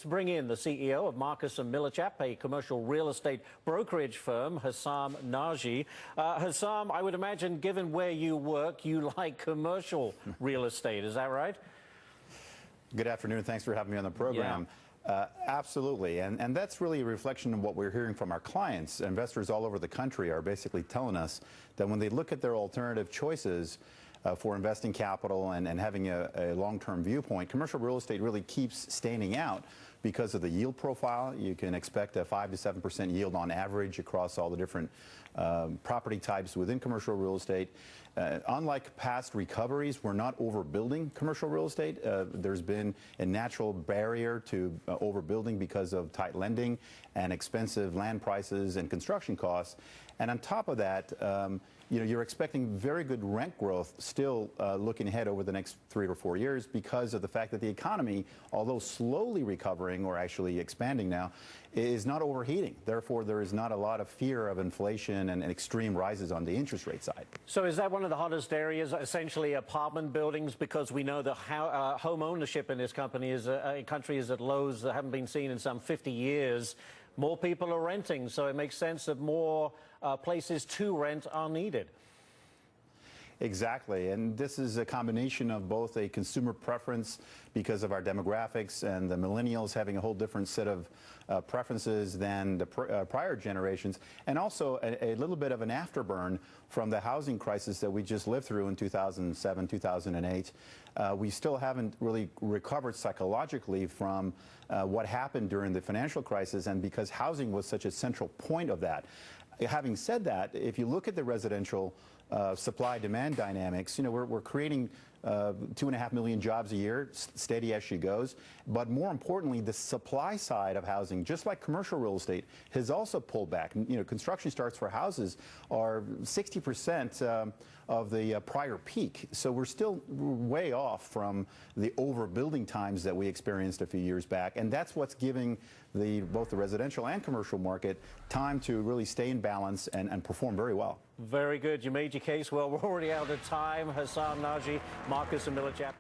To bring in the CEO of Marcus & Millicap, a commercial real estate brokerage firm, Hassam Naji. Hassam, I would imagine, given where you work, you like commercial real estate. Is that right? Good afternoon. Thanks for having me on the program. Absolutely. And that's really a reflection of what we're hearing from our clients. Investors all over the country are basically telling us that when they look at their alternative choices for investing capital and having a long-term viewpoint, commercial real estate really keeps standing out because of the yield profile. You can expect a 5 to 7% yield on average across all the different property types within commercial real estate. Unlike past recoveries, we're not overbuilding commercial real estate. There's been a natural barrier to overbuilding because of tight lending and expensive land prices and construction costs. And on top of that, you're expecting very good rent growth still looking ahead over the next 3 or 4 years because of the fact that the economy, although slowly recovering or actually expanding now, is not overheating. Therefore, there is not a lot of fear of inflation and extreme rises on the interest rate side. So is that one of the hottest areas, essentially apartment buildings, because we know the home ownership in this country is at lows that haven't been seen in some 50 years. More people are renting, so it makes sense that more places to rent are needed. Exactly, and this is a combination of both a consumer preference because of our demographics and the millennials having a whole different set of preferences than the prior generations, and also a little bit of an afterburn from the housing crisis that we just lived through in 2007, 2008. We still haven't really recovered psychologically from what happened during the financial crisis, and because housing was such a central point of that. Having said that, if you look at the residential supply-demand dynamics, we're creating 2.5 million jobs a year, steady as she goes. But more importantly, the supply side of housing, just like commercial real estate, has also pulled back. Construction starts for houses are 60% of the prior peak. So we're still way off from the overbuilding times that we experienced a few years back. And that's what's giving both the residential and commercial market time to really stay in balance and perform very well. Very good. You made your case well. We're already out of time. Hassam Naji, Marcus & Millicap.